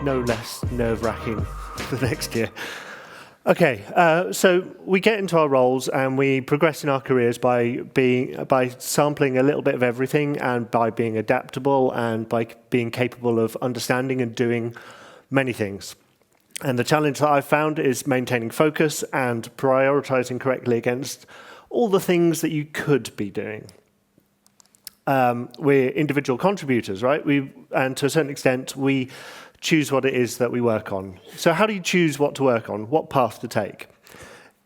no less nerve-wracking the next year. Okay, so we get into our roles and we progress in our careers by sampling a little bit of everything and by being adaptable and by being capable of understanding and doing many things. And the challenge that I've found is maintaining focus and prioritizing correctly against all the things that you could be doing. We're individual contributors, right? And to a certain extent, we choose what it is that we work on. So how do you choose what to work on? What path to take?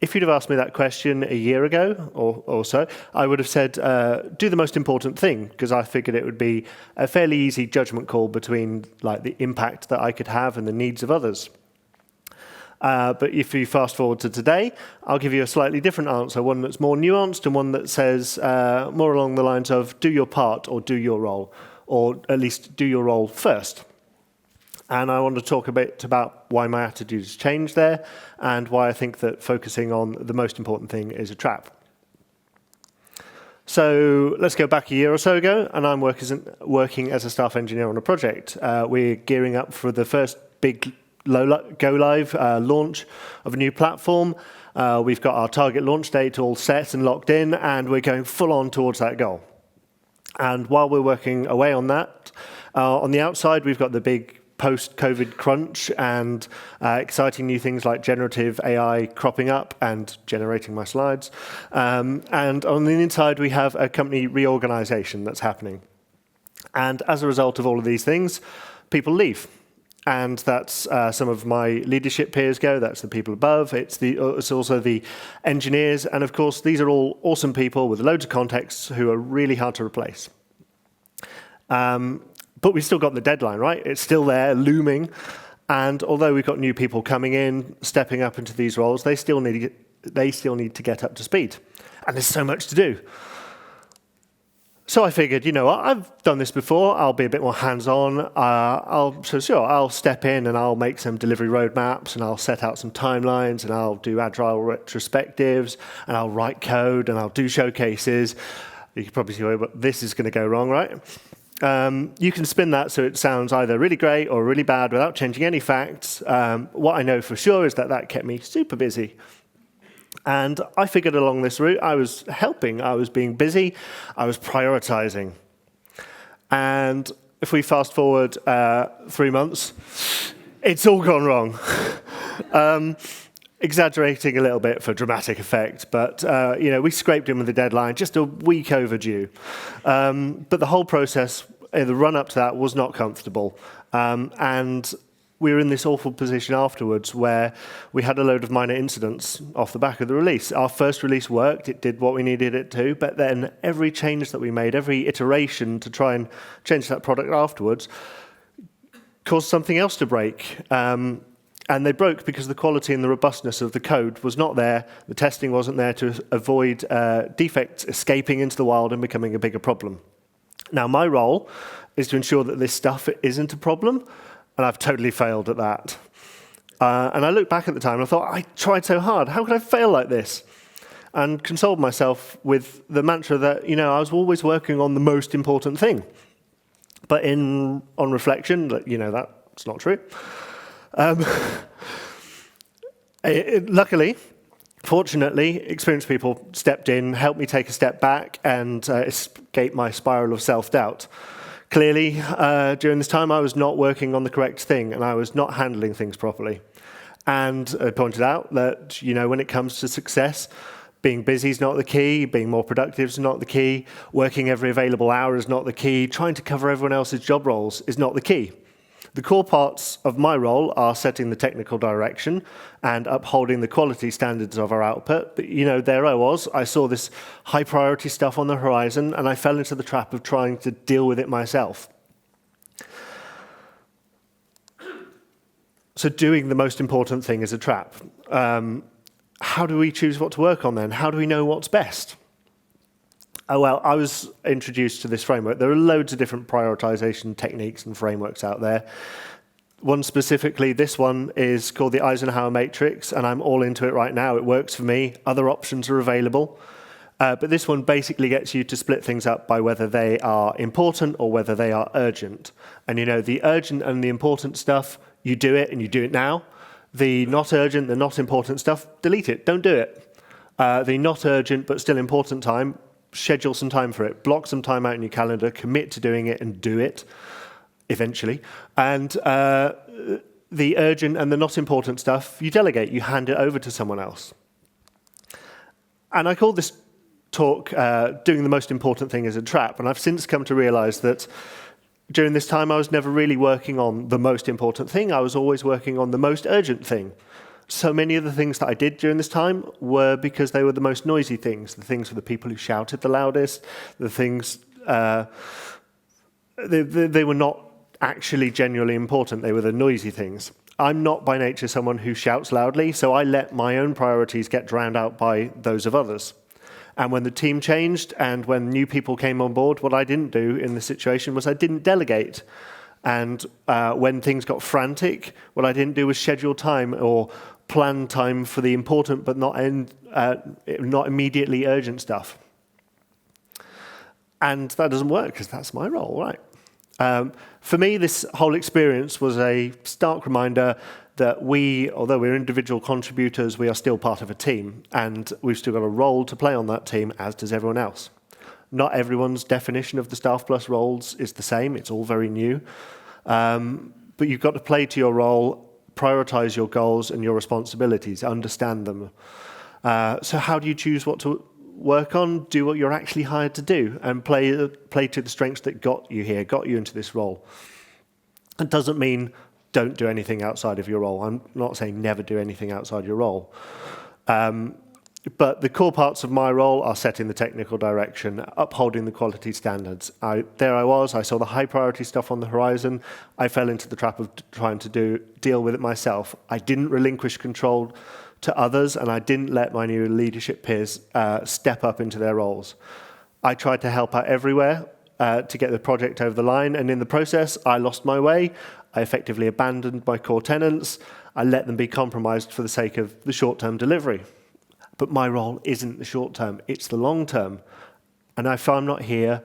If you'd have asked me that question a year ago or so, I would have said, do the most important thing, because I figured it would be a fairly easy judgment call between like the impact that I could have and the needs of others. But if you fast forward to today, I'll give you a slightly different answer, one that's more nuanced and one that says more along the lines of do your part or do your role, or at least do your role first. And I want to talk a bit about why my attitude has changed there and why I think that focusing on the most important thing is a trap. So let's go back a year or so ago, and I'm working as a staff engineer on a project. We're gearing up for the first big go-live launch of a new platform. We've got our target launch date all set and locked in, and we're going full on towards that goal. And while we're working away on that, on the outside, we've got the big post-COVID crunch and exciting new things like generative AI cropping up and generating my slides. And on the inside, we have a company reorganization that's happening. And as a result of all of these things, people leave. And that's some of my leadership peers go, that's the people above, it's also the engineers, and of course, these are all awesome people with loads of contexts who are really hard to replace. But we've still got the deadline, right? It's still there, looming. And although we've got new people coming in, stepping up into these roles, they still need to get up to speed. And there's so much to do. So I figured, you know what, I've done this before. I'll be a bit more hands-on. I'll step in and I'll make some delivery roadmaps and I'll set out some timelines and I'll do agile retrospectives and I'll write code and I'll do showcases. You can probably see where this is going to go wrong, right? You can spin that so it sounds either really great or really bad without changing any facts. What I know for sure is that kept me super busy. And I figured along this route, I was helping, I was being busy, I was prioritizing. And if we fast forward 3 months, it's all gone wrong. Exaggerating a little bit for dramatic effect, but we scraped in with the deadline, just a week overdue. But the whole process, the run-up to that, was not comfortable. And we were in this awful position afterwards where we had a load of minor incidents off the back of the release. Our first release worked, it did what we needed it to, but then every change that we made, every iteration to try and change that product afterwards, caused something else to break. And they broke because the quality and the robustness of the code was not there, the testing wasn't there to avoid defects escaping into the wild and becoming a bigger problem. Now, my role is to ensure that this stuff isn't a problem, and I've totally failed at that. And I look back at the time and I thought, I tried so hard. How could I fail like this? And consoled myself with the mantra that, I was always working on the most important thing. But on reflection, that's not true. Luckily, fortunately, experienced people stepped in, helped me take a step back and escape my spiral of self-doubt. Clearly, during this time, I was not working on the correct thing, and I was not handling things properly. And I pointed out that, when it comes to success, being busy is not the key, being more productive is not the key, working every available hour is not the key, trying to cover everyone else's job roles is not the key. The core parts of my role are setting the technical direction and upholding the quality standards of our output. But, there I saw this high priority stuff on the horizon, and I fell into the trap of trying to deal with it myself. So doing the most important thing is a trap. How do we choose what to work on then? How do we know what's best? Oh, well, I was introduced to this framework. There are loads of different prioritization techniques and frameworks out there. One specifically, this one is called the Isen Matrix, and I'm all into it right now. It works for me. Other options are available. But this one basically gets you to split things up by whether they are important or whether they are urgent. And, the urgent and the important stuff you do it and you do it now. The not urgent, the not important stuff, delete it, don't do it. The not urgent but still important time, schedule some time for it. Block some time out in your calendar, commit to doing it and do it eventually. And the urgent and the not important stuff, you delegate, you hand it over to someone else. And I call this talk doing the most important thing is a trap. And I've since come to realize that during this time, I was never really working on the most important thing. I was always working on the most urgent thing. So many of the things that I did during this time were because they were the most noisy things, the things for the people who shouted the loudest, the things, they were not actually genuinely important. They were the noisy things. I'm not by nature someone who shouts loudly, so I let my own priorities get drowned out by those of others. And when the team changed and when new people came on board, what I didn't do in this situation was I didn't delegate. And when things got frantic, what I didn't do was schedule time or plan time for the important but not immediately urgent stuff. And that doesn't work because that's my role, right? For me, this whole experience was a stark reminder that we, although we're individual contributors, we are still part of a team, and we've still got a role to play on that team, as does everyone else. Not everyone's definition of the StaffPlus roles is the same. It's all very new. But you've got to play to your role, prioritize your goals and your responsibilities, understand them. So how do you choose what to work on? Do what you're actually hired to do, and play to the strengths that got you here, got you into this role. It doesn't mean don't do anything outside of your role. I'm not saying never do anything outside your role. But the core parts of my role are setting the technical direction, upholding the quality standards. I saw the high priority stuff on the horizon. I fell into the trap of trying to deal with it myself. I didn't relinquish control to others, and I didn't let my new leadership peers step up into their roles. I tried to help out everywhere to get the project over the line, and in the process, I lost my way. I effectively abandoned my core tenants. I let them be compromised for the sake of the short-term delivery. But my role isn't the short-term, it's the long-term. And if I'm not here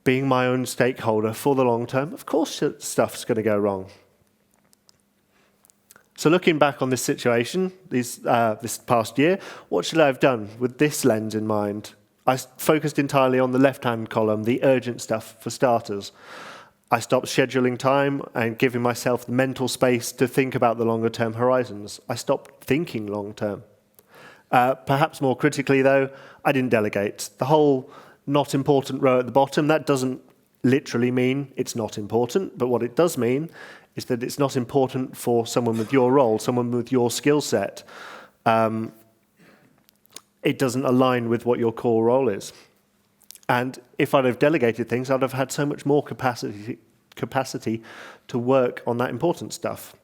being my own stakeholder for the long-term, of course stuff's going to go wrong. So looking back on this situation, this past year, what should I have done with this lens in mind? I focused entirely on the left-hand column, the urgent stuff for starters. I stopped scheduling time and giving myself the mental space to think about the longer-term horizons. I stopped thinking long-term. Perhaps more critically, though, I didn't delegate. The whole not important row at the bottom, that doesn't literally mean it's not important, but what it does mean is that it's not important for someone with your role, someone with your skill set. It doesn't align with what your core role is. And if I'd have delegated things, I'd have had so much more capacity to work on that important stuff.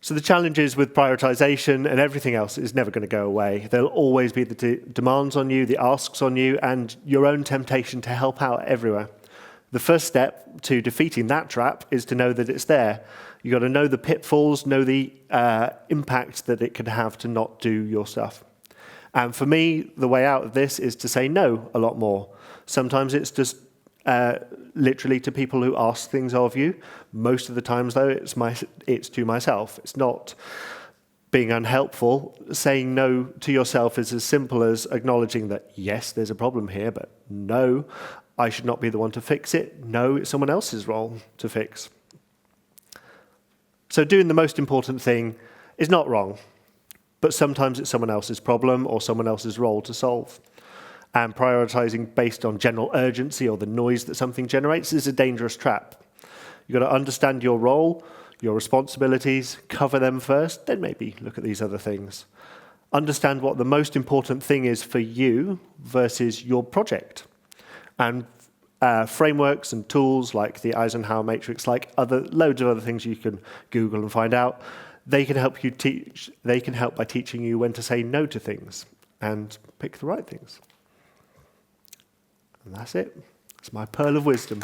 So the challenges with prioritization and everything else is never going to go away. There'll always be the demands on you, the asks on you, and your own temptation to help out everywhere. The first step to defeating that trap is to know that it's there. You've got to know the pitfalls, know the impact that it could have to not do your stuff. And for me, the way out of this is to say no a lot more. Sometimes it's just literally to people who ask things of you. Most of the times, though, it's to myself. It's not being unhelpful. Saying no to yourself is as simple as acknowledging that, yes, there's a problem here, but no, I should not be the one to fix it. No, it's someone else's role to fix. So doing the most important thing is not wrong, but sometimes it's someone else's problem or someone else's role to solve. And prioritizing based on general urgency or the noise that something generates is a dangerous trap. You've got to understand your role, your responsibilities, cover them first, then maybe look at these other things. Understand what the most important thing is for you versus your project. And frameworks and tools like the Isen Matrix, like loads of other things you can Google and find out, they can help you teach. They can help by teaching you when to say no to things and pick the right things. And that's it. It's my pearl of wisdom.